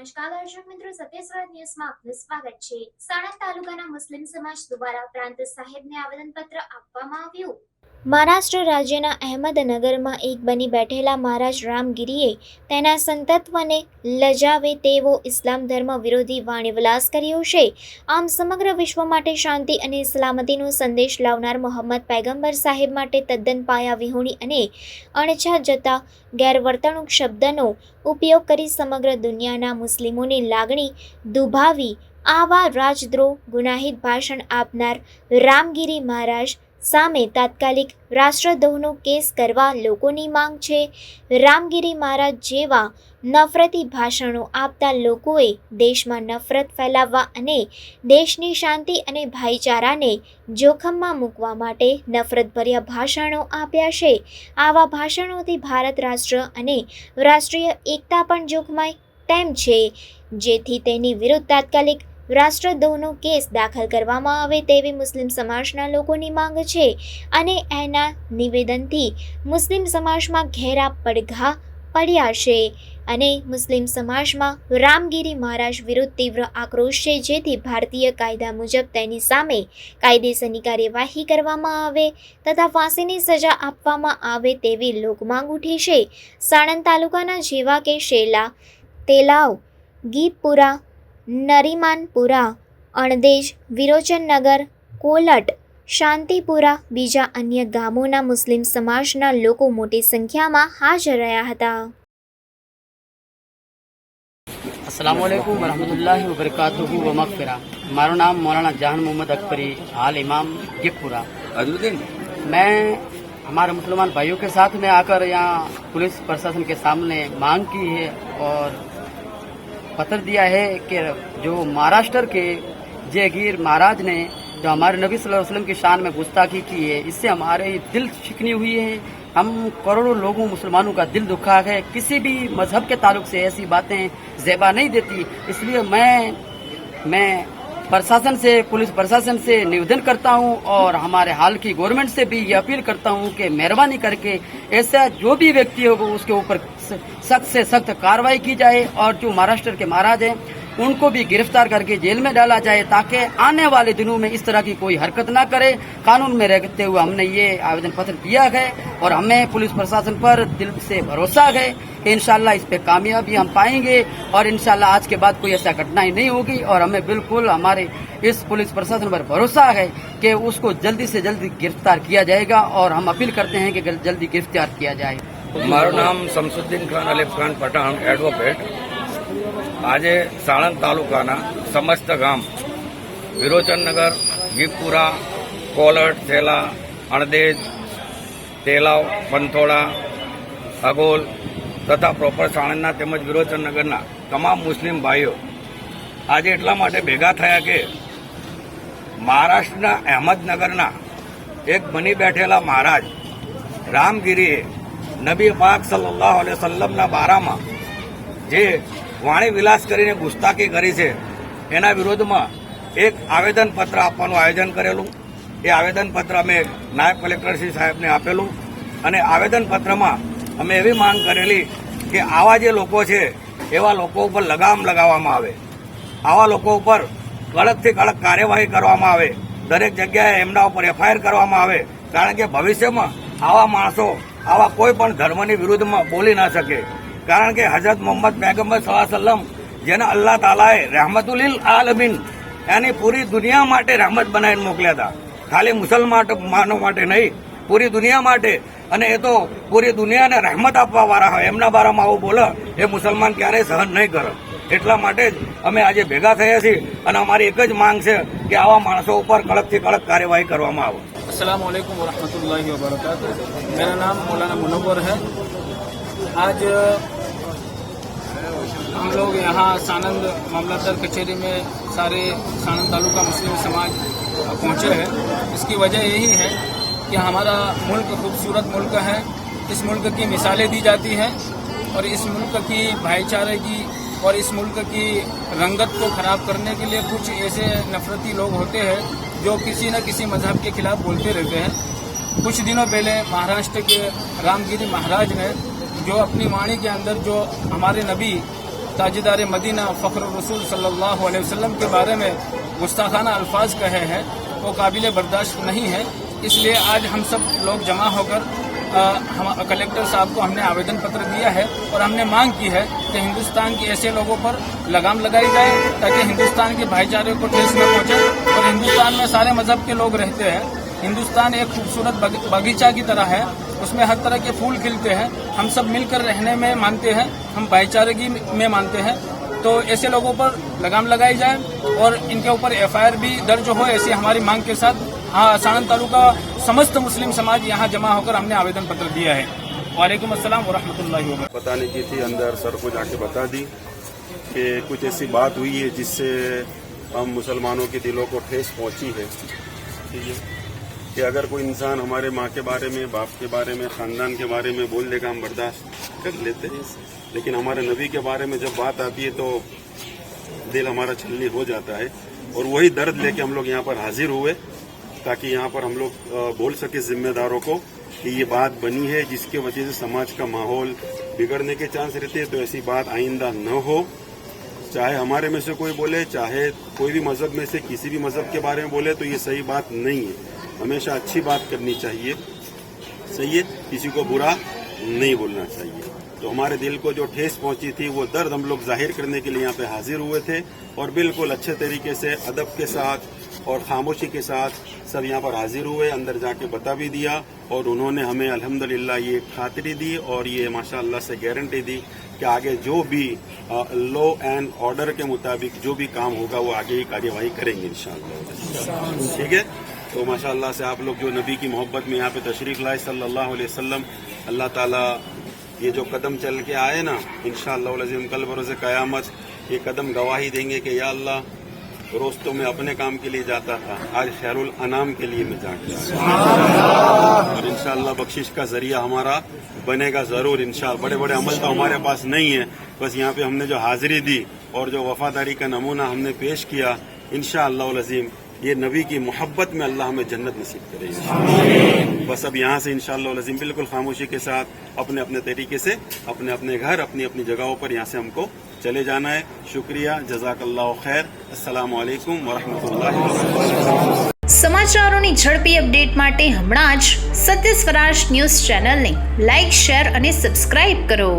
નમસ્કાર દર્શક મિત્રો, સત્યસ્વર ન્યૂઝમાં આપનું સ્વાગત છે। સાણંદ તાલુકાના મુસ્લિમ સમાજ દ્વારા પ્રાંત સાહેબને આવેદનપત્ર આપવામાં આવ્યું। મહારાષ્ટ્ર રાજ્યના અહેમદનગરમાં એક બની બેઠેલા મહારાજ રામગીરીએ તેના સંતત્વને લજાવે તેવો ઇસ્લામ ધર્મ વિરોધી વાણીવિલાસ કર્યો છે। આમ સમગ્ર વિશ્વ માટે શાંતિ અને સલામતીનો સંદેશ લાવનાર મોહમ્મદ પૈગંબર સાહેબ માટે તદ્દન પાયા વિહોણી અને અણછા જતા ગેરવર્તણૂક શબ્દનો ઉપયોગ કરી સમગ્ર દુનિયાના મુસ્લિમોની લાગણી દુભાવી આવા રાજદ્રોહ ગુનાહિત ભાષણ આપનાર રામગીરી મહારાજ સામે તાત્કાલિક રાષ્ટ્રદ્રોહનો કેસ કરવા લોકોની માંગ છે। રામગીરી મહારાજ જેવા નફરતી ભાષણો આપતા લોકોએ દેશમાં નફરત ફેલાવવા અને દેશની શાંતિ અને ભાઈચારાને જોખમમાં મૂકવા માટે નફરતભર્યા ભાષણો આપ્યા છે। આવા ભાષણોથી ભારત રાષ્ટ્ર અને રાષ્ટ્રીય એકતા પણ જોખમાય તેમ છે, જેથી તેની વિરુદ્ધ તાત્કાલિક રાષ્ટ્રદ્રોહનો કેસ દાખલ કરવામાં આવે તેવી મુસ્લિમ સમાજના લોકોની માંગ છે અને એના નિવેદનથી મુસ્લિમ સમાજમાં ઘેરા પડઘા પડ્યા છે અને મુસ્લિમ સમાજમાં રામગીરી મહારાજ વિરુદ્ધ તીવ્ર આક્રોશ છે, જેથી ભારતીય કાયદા મુજબ તેની સામે કાયદેસરની કાર્યવાહી કરવામાં આવે તથા ફાંસીની સજા આપવામાં આવે તેવી લોકમાંગ ઉઠી છે। સાણંદ તાલુકાના જેવા કે શેલા, તેલાવ, ગીપપુરા, નરીમાનપુરા, અણદેજ, વિરોચનનગર, કોલટ, શાંતિપુરા બીજા અન્ય ગામોના મુસ્લિમ સમાજના લોકો મોટી સંખ્યામાં હાજર રહ્યા હતા। अस्सलाम वालेकुम वरहमतुल्लाहि वबरकातुहू व मग़फ़िरा। मारो नाम मौलाना जहान मोहम्मद अकबरी, हाल इमाम गिपपुरा। मैं हमारे मुसलमान भाइयों के साथ में आकर यहाँ पुलिस प्रशासन के सामने मांग की है और पत्र दिया है कि जो महाराष्ट्र के जयगीर महाराज ने जो हमारे नबी सल्लल्लाहु अलैहि वसल्लम की शान में गुस्ताखी की है, इससे हमारे दिल शिकनी हुई है। हम करोड़ों लोगों मुसलमानों का दिल दुखा है। किसी भी मजहब के ताल्लुक से ऐसी बातें ज़ेबा नहीं देती। इसलिए मैं प्रशासन से, पुलिस प्रशासन से निवेदन करता हूं और हमारे हाल की गवर्नमेंट से भी ये अपील करता हूं कि मेहरबानी करके ऐसा जो भी व्यक्ति होगा उसके ऊपर सख्त से सख्त कार्रवाई की जाए और जो महाराष्ट्र के महाराज हैं उनको भी गिरफ्तार करके जेल में डाला जाए, ताकि आने वाले दिनों में इस तरह की कोई हरकत ना करे। कानून में रहते हुए हमने ये आवेदन पत्र दिया है और हमें पुलिस प्रशासन पर दिल से भरोसा है कि इंशाल्लाह इस पे कामयाबी हम पाएंगे और इंशाल्लाह आज के बाद कोई ऐसा घटनाएं नहीं होगी और हमें बिल्कुल हमारे इस पुलिस प्रशासन पर भरोसा है कि उसको जल्दी से जल्दी गिरफ्तार किया जाएगा और हम अपील करते हैं कि जल्दी गिरफ्तार किया जाए। મારું નામ શમસુદ્દીન ખાન અલીફ ખાન પઠાણ, એડવોકેટ। આજે સાણંદ તાલુકાના સમસ્ત ગામ વિરોચનનગર, ગીપપુરા, કોલટ, થેલા, અણદેજ, તેલાવ, પંથોડા, અગોલ તથા પ્રોપર સાણંદના તેમજ વિરોચનનગરના તમામ મુસ્લિમ ભાઈઓ આજે એટલા માટે ભેગા થયા કે મહારાષ્ટ્રના અહેમદનગરના એક બની બેઠેલા મહારાજ રામગીરીએ નબી પાક સલ્લલ્લાહુ અલૈહિ વસલ્લમના બારામાં જે વાણી વિલાસ કરીને ગુસ્તાખી કરી છે એના વિરોધમાં એક આવેદનપત્ર આપવાનું આયોજન કરેલું। એ આવેદનપત્ર અમે નાયબ કલેક્ટરશ્રી સાહેબને આપેલું અને આવેદનપત્રમાં અમે એવી માંગ કરેલી કે આવા જે લોકો છે એવા લોકો ઉપર લગામ લગાવવામાં આવે, આવા લોકો ઉપર કડકથી કડક કાર્યવાહી કરવામાં આવે, દરેક જગ્યાએ એમના ઉપર એફઆઈઆર કરવામાં આવે, કારણ કે ભવિષ્યમાં આવા માણસો આવા કોઈ પણ ધર્મની વિરુદ્ધમાં બોલી ના શકે। કારણ કે હજરત મોહમ્મદ પૈગંબર સલ્લલ્લાહુ અલૈહિ વસલ્લમ જેને અલ્લાહ તાલાએ રહેમતુલિલ આલમીન यानी पूरी दुनिया माटे रहमत बनाવીને મોકલ્યા હતા, ખાલી મુસલમાનો માટે નહીં, પૂરી દુનિયા માટે। અને એ તો પૂરી દુનિયાને રહેમત આપવા વાળા હોય, એમના બારામાં આવું બોલે એ મુસલમાન ક્યારેય સહન નહીં કરે। એટલા માટે જ અમે આજે ભેગા થયા છીએ અને અમારી એક જ માંગ છે કે આવા માણસો ઉપર કડકથી કડક કાર્યવાહી કરવામાં આવે। अस्सलाम वालेकुम वरहमतुल्लाहि वबरकातुहू। मेरा नाम मौलाना मुनव्वर है। आज हम लोग यहाँ सानंद मामलतदार कचहरी में सारे सानंद तालुका मुस्लिम समाज पहुँचे हैं। इसकी वजह यही है कि हमारा मुल्क खूबसूरत मुल्क है, इस मुल्क की मिसालें दी जाती हैं और इस मुल्क की भाईचारे की और इस मुल्क की रंगत को खराब करने के लिए कुछ ऐसे नफरती लोग होते हैं जो किसी न किसी मजहब के खिलाफ बोलते रहते हैं। कुछ दिनों पहले महाराष्ट्र के रामगिरी महाराज ने जो अपनी वाणी के अंदर जो हमारे नबी ताजदार मदीना फ़ख्र रसूल सल्लल्लाहु अलैहि वसल्लम के बारे में गुस्ताखाना अल्फाज कहे हैं वो काबिल बर्दाश्त नहीं है। इसलिए आज हम सब लोग जमा होकर हम कलेक्टर साहब को हमने आवेदन पत्र दिया है और हमने मांग की है कि हिंदुस्तान के ऐसे लोगों पर लगाम लगाई जाए ताकि हिंदुस्तान के भाईचारे को ठेस न पहुंचे। और हिंदुस्तान में सारे मजहब के लोग रहते हैं। हिंदुस्तान एक खूबसूरत बगीचा की तरह है, उसमें हर तरह के फूल खिलते हैं। हम सब मिलकर रहने में मानते हैं, हम भाईचारगी में मानते हैं। तो ऐसे लोगों पर लगाम लगाई जाए और इनके ऊपर FIR भी दर्ज हो, ऐसी हमारी मांग के साथ साणंद तालुका समस्त मुस्लिम समाज यहाँ जमा होकर हमने आवेदन पत्र दिया है। वालेकुम अस्सलाम व रहमतुल्लाहि व बरकातहू। बताने की थी, अंदर सर को जाके बता दी कि कुछ ऐसी बात हुई है जिससे हम मुसलमानों के दिलों को ठेस पहुंची है। ठीक है कि अगर कोई इंसान हमारे माँ के बारे में, बाप के बारे में, खानदान के बारे में बोल देगा हम बर्दाश्त कर लेते हैं, लेकिन हमारे नबी के बारे में जब बात आती है तो दिल हमारा छलनी हो जाता है। और वही दर्द लेके हम लोग यहाँ पर हाजिर हुए ताकि यहाँ पर हम लोग बोल सके जिम्मेदारों को कि ये बात बनी है जिसके वजह से समाज का माहौल बिगड़ने के चांस रहते हैं। तो ऐसी बात आइंदा न हो, चाहे हमारे में से कोई बोले, चाहे कोई भी मजहब में से किसी भी मजहब के बारे में बोले, तो ये सही बात नहीं है। हमेशा अच्छी बात करनी चाहिए, सही है, किसी को बुरा नहीं बोलना चाहिए। तो हमारे दिल को जो ठेस पहुंची थी वो दर्द हम लोग जाहिर करने के लिए यहाँ पे हाजिर हुए थे और बिल्कुल अच्छे तरीके से अदब के साथ और खामोशी के साथ सब यहाँ पर हाजिर हुए। अंदर जाके बता भी दिया और उन्होंने हमें अल्हम्दुलिल्लाह ये खातिरी दी और ये माशाअल्लाह से गारंटी दी कि आगे जो भी लॉ एंड ऑर्डर के मुताबिक जो भी काम होगा वो आगे ही कार्यवाही करेंगे इंशाअल्लाह। ठीक है, तो माशाअल्लाह से आप लोग जो नबी की मोहब्बत में यहाँ पे तशरीफ लाए सल्लल्लाहु अलैहि वसल्लम, अल्लाह ताला ये जो कदम चल के आए ना, इंशाअल्लाह अज़ीम कल बरोज़ क़यामत ये कदम गवाही देंगे कि या अल्लाह रोज तो मैं अपने काम के लिए जाता था, आज खैरुल अनाम के लिए मैं जाके आया और इंशाअल्लाह बख्शिश का जरिया हमारा बनेगा जरूर इंशाअल्लाह। बड़े बड़े अमल तो हमारे पास नहीं है, बस यहाँ पे हमने जो हाजिरी दी और जो वफादारी का नमूना हमने पेश किया, इंशाअल्लाह अज़ीम ये नबी की मोहब्बत में अल्लाह हमें जन्नत नसीब करेगा। बस अब यहाँ से इंशाअल्लाह अज़ीम बिल्कुल खामोशी के साथ अपने अपने तरीके से अपने अपने घर, अपनी अपनी जगहों पर यहाँ से हमको चले जाना है। शुक्रिया, जज़ाकल्लाहु खैर, अस्सलामु अलैकुम व रहमतुल्लाहि व बरकातहू। સમાચારોની ઝડપી અપડેટ માટે હમણાં જ સત્ય સ્વરાજ ન્યૂઝ ચેનલને લાઇક, શેર અને સબસ્ક્રાઇબ કરો।